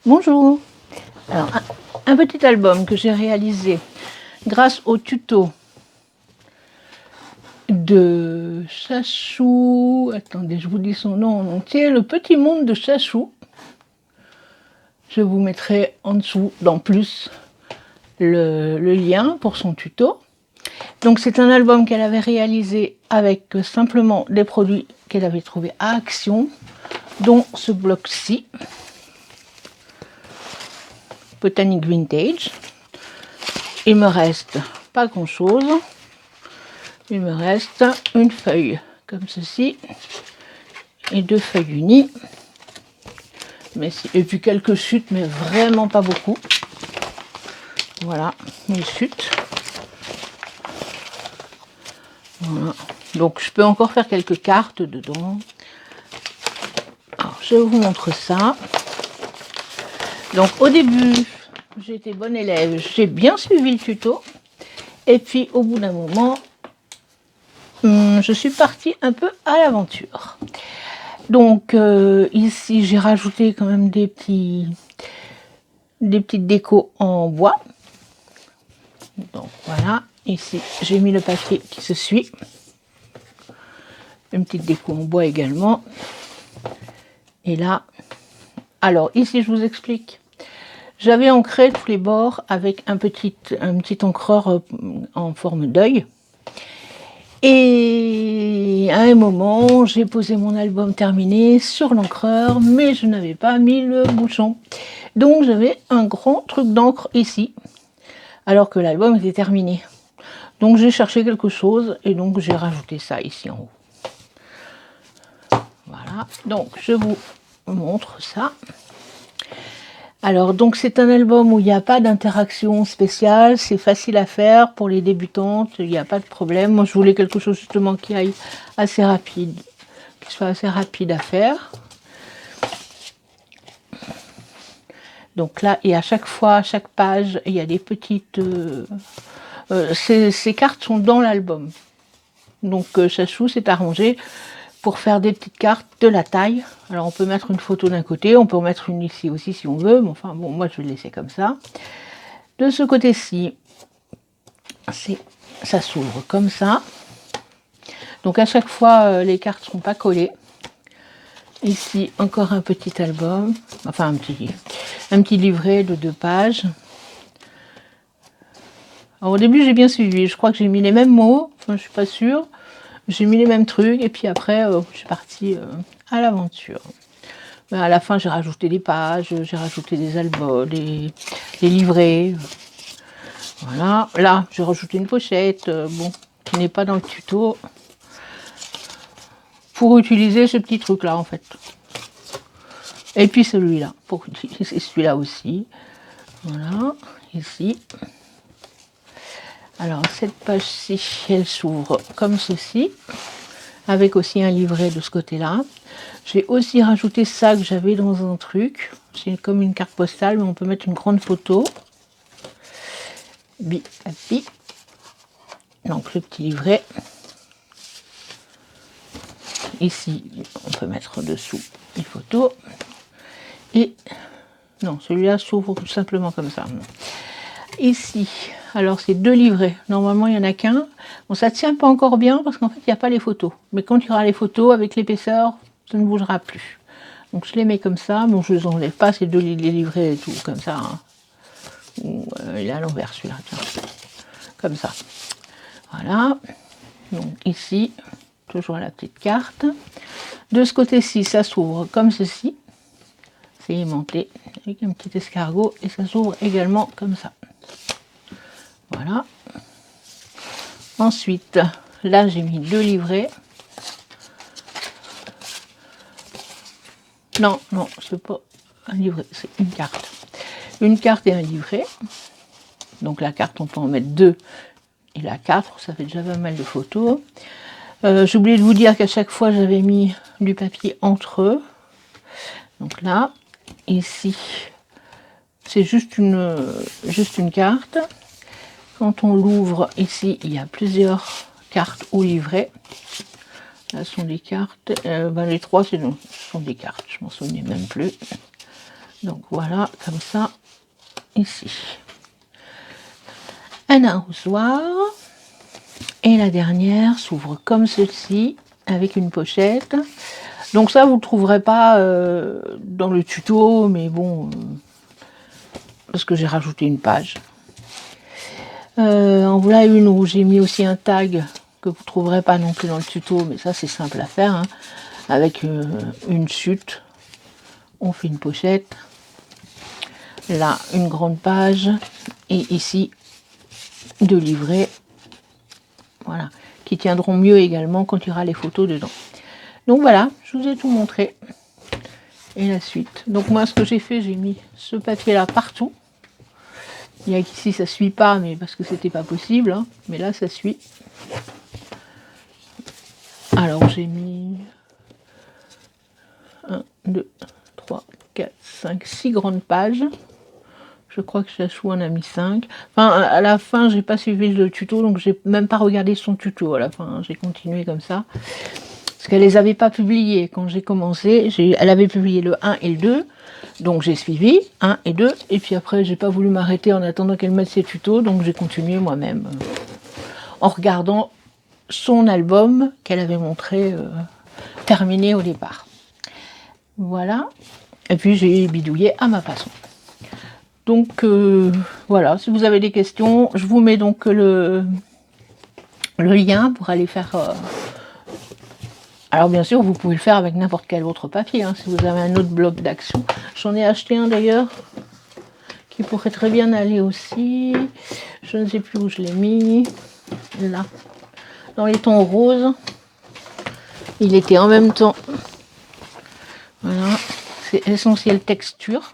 Bonjour. Alors, un petit album que j'ai réalisé grâce au tuto de Chachou. Attendez, je vous dis son nom en entier. Le petit monde de Chachou. Je vous mettrai en dessous, dans plus, le lien pour son tuto. Donc, c'est un album qu'elle avait réalisé avec simplement des produits qu'elle avait trouvés à Action, dont ce bloc-ci. Botanique Vintage. Il me reste pas grand chose. Il me reste une feuille comme ceci et deux feuilles unies. Et puis quelques chutes, mais vraiment pas beaucoup. Voilà, mes chutes. Voilà. Donc je peux encore faire quelques cartes dedans. Alors, je vous montre ça. Donc au début, j'ai été bonne élève, j'ai bien suivi le tuto. Et puis au bout d'un moment, je suis partie un peu à l'aventure. Donc ici, j'ai rajouté quand même des petites décos en bois. Donc voilà, ici, j'ai mis le papier qui se suit. Une petite déco en bois également. Et là, alors ici, je vous explique. J'avais ancré tous les bords avec un petit encreur en forme d'œil. Et à un moment, j'ai posé mon album terminé sur l'encreur, mais je n'avais pas mis le bouchon. Donc j'avais un grand truc d'encre ici, alors que l'album était terminé. Donc j'ai cherché quelque chose et donc j'ai rajouté ça ici en haut. Voilà, donc je vous montre ça. Alors donc c'est un album où il n'y a pas d'interaction spéciale, c'est facile à faire pour les débutantes, il n'y a pas de problème. Moi je voulais quelque chose justement qui aille assez rapide, qui soit assez rapide à faire. Donc là, et à chaque fois, à chaque page, il y a des petites... ces cartes sont dans l'album. Donc Chachou s'est arrangé pour faire des petites cartes de la taille. Alors on peut mettre une photo d'un côté, on peut en mettre une ici aussi si on veut, mais enfin bon, moi je vais le laisser comme ça. De ce côté-ci, ça s'ouvre comme ça. Donc à chaque fois, les cartes ne sont pas collées. Ici, encore un petit album, enfin un petit livret de 2 pages. Alors, au début, j'ai bien suivi. Je crois que j'ai mis les mêmes mots. Enfin, je suis pas sûre. J'ai mis les mêmes trucs. Et puis après, je suis partie à l'aventure. À la fin, j'ai rajouté des pages. J'ai rajouté des albums, des livrets. Voilà. Là, j'ai rajouté une pochette. Bon, qui n'est pas dans le tuto. Pour utiliser ce petit truc-là, en fait. Et puis celui-là. Pour utiliser celui-là aussi. Voilà. Ici. Alors cette page-ci, elle s'ouvre comme ceci, avec aussi un livret de ce côté-là. J'ai aussi rajouté ça que j'avais dans un truc. C'est comme une carte postale, mais on peut mettre une grande photo. Bi, bi. Donc le petit livret. Ici, on peut mettre dessous une photo. Et non, celui-là s'ouvre tout simplement comme ça. Ici, alors c'est 2 livrets. Normalement, il n'y en a qu'un. Bon, ça ne tient pas encore bien parce qu'en fait, il n'y a pas les photos. Mais quand il y aura les photos, avec l'épaisseur, ça ne bougera plus. Donc, je les mets comme ça. Bon, je ne les enlève pas, ces 2 livrets et tout, comme ça. Hein. Il est à l'envers, celui-là. Comme ça. Voilà. Donc, ici, toujours la petite carte. De ce côté-ci, ça s'ouvre comme ceci. C'est aimanté avec un petit escargot. Et ça s'ouvre également comme ça. Voilà. Ensuite, là, j'ai mis 2 livrets. Non, c'est pas un livret, c'est une carte. Une carte et un livret. Donc la carte, on peut en mettre 2 et la 4, ça fait déjà pas mal de photos. J'ai oublié de vous dire qu'à chaque fois, j'avais mis du papier entre eux. Donc là, ici, c'est juste une carte. Quand on l'ouvre, ici, il y a plusieurs cartes ou livrets. Là, ce sont des cartes. Les 3, ce sont des cartes. Je m'en souviens même plus. Donc voilà, comme ça, ici. Un arrosoir. Et la dernière s'ouvre comme ceci, avec une pochette. Donc ça, vous ne le trouverez pas dans le tuto, mais bon, parce que j'ai rajouté une page. En voilà une où j'ai mis aussi un tag que vous ne trouverez pas non plus dans le tuto, mais ça c'est simple à faire, hein, avec une chute. On fait une pochette. Là, une grande page. Et ici, 2 livrets. Voilà. Qui tiendront mieux également quand il y aura les photos dedans. Donc voilà, je vous ai tout montré. Et la suite. Donc moi, ce que j'ai fait, j'ai mis ce papier-là partout. Il y a qu'ici, ça ne suit pas, mais parce que c'était pas possible. Hein. Mais là, ça suit. Alors, j'ai mis 1, 2, 3, 4, 5, 6 grandes pages. Je crois que Chachou en a mis 5. Enfin, à la fin, j'ai pas suivi le tuto, donc j'ai même pas regardé son tuto à la fin. J'ai continué comme ça. Parce qu'elle les avait pas publiés. Quand j'ai commencé, elle avait publié le 1 et le 2. Donc j'ai suivi 1 et 2. Et puis après, j'ai pas voulu m'arrêter en attendant qu'elle mette ses tutos. Donc j'ai continué moi-même. En regardant son album qu'elle avait montré terminé au départ. Voilà. Et puis j'ai bidouillé à ma façon. Donc voilà, si vous avez des questions, je vous mets donc le lien pour aller faire... Alors bien sûr, vous pouvez le faire avec n'importe quel autre papier, hein, si vous avez un autre bloc d'action. J'en ai acheté un d'ailleurs, qui pourrait très bien aller aussi. Je ne sais plus où je l'ai mis. Là, dans les tons roses. Il était en même temps... Voilà, c'est Essentiel Texture.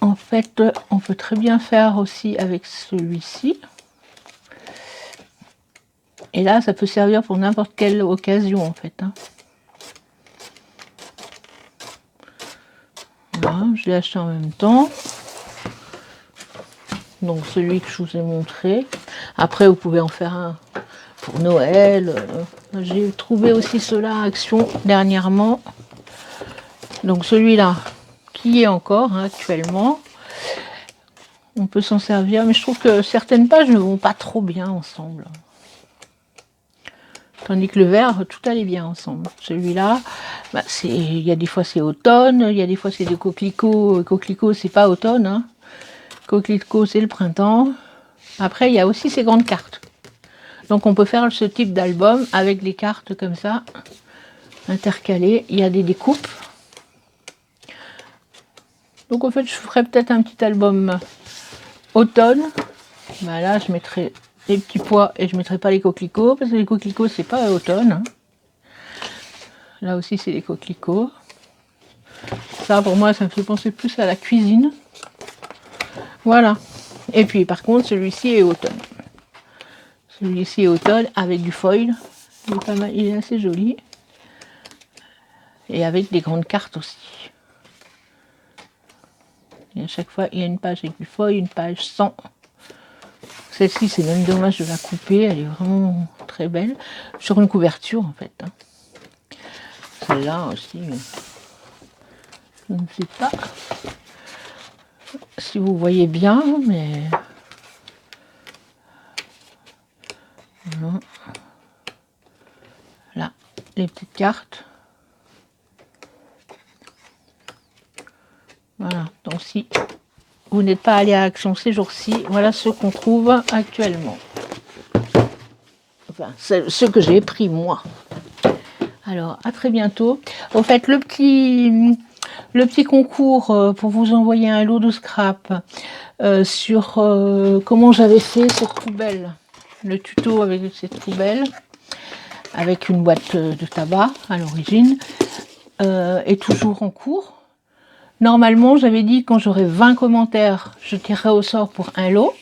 En fait, on peut très bien faire aussi avec celui-ci. Et là, ça peut servir pour n'importe quelle occasion, en fait. Hein. Voilà, je l'ai acheté en même temps. Donc, celui que je vous ai montré. Après, vous pouvez en faire un pour Noël. J'ai trouvé aussi cela à Action dernièrement. Donc, celui-là, qui est encore hein, actuellement. On peut s'en servir, mais je trouve que certaines pages ne vont pas trop bien ensemble. Tandis que le vert, tout allait bien ensemble. Celui-là, bah, il y a des fois c'est automne, il y a des fois c'est des coquelicots. Coquelicots, c'est pas automne. Hein. Coquelicot, c'est le printemps. Après, il y a aussi ces grandes cartes. Donc on peut faire ce type d'album avec des cartes comme ça, intercalées. Il y a des découpes. Donc en fait, je ferai peut-être un petit album automne. Bah, là, je mettrai les petits pois et je ne mettrai pas les coquelicots, parce que les coquelicots, c'est pas automne. Hein. Là aussi, c'est les coquelicots. Ça, pour moi, ça me fait penser plus à la cuisine. Voilà. Et puis, par contre, celui-ci est automne. Celui-ci est automne avec du foil. Il est pas mal, il est assez joli. Et avec des grandes cartes aussi. Et à chaque fois, il y a une page avec du foil, une page sans. Celle-ci, c'est même dommage de la couper. Elle est vraiment très belle. Sur une couverture, en fait. Hein. Celle-là aussi, je ne sais pas si vous voyez bien, mais voilà. Là, les petites cartes. Voilà, donc si vous n'êtes pas allé à Action ces jours-ci, voilà ce qu'on trouve actuellement. Enfin, ce que j'ai pris moi. Alors, à très bientôt. Au fait, le petit concours pour vous envoyer un lot de scrap sur comment j'avais fait cette poubelle. Le tuto avec cette poubelle, avec une boîte de tabac à l'origine, est toujours en cours. Normalement, j'avais dit quand j'aurai 20 commentaires, je tirerai au sort pour un lot.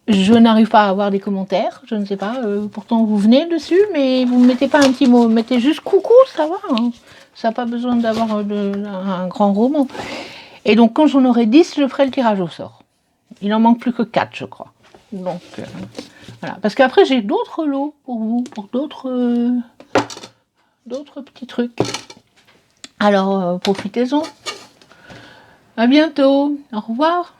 Je n'arrive pas à avoir des commentaires, je ne sais pas. Pourtant, vous venez dessus, mais vous ne mettez pas un petit mot. Vous mettez juste coucou, ça va. Hein. Ça n'a pas besoin d'avoir un grand roman. Et donc, quand j'en aurai 10, je ferai le tirage au sort. Il n'en manque plus que 4, je crois. Donc, voilà. Parce qu'après, j'ai d'autres lots pour vous, pour d'autres petits trucs. Alors, profitez-en. À bientôt. Au revoir.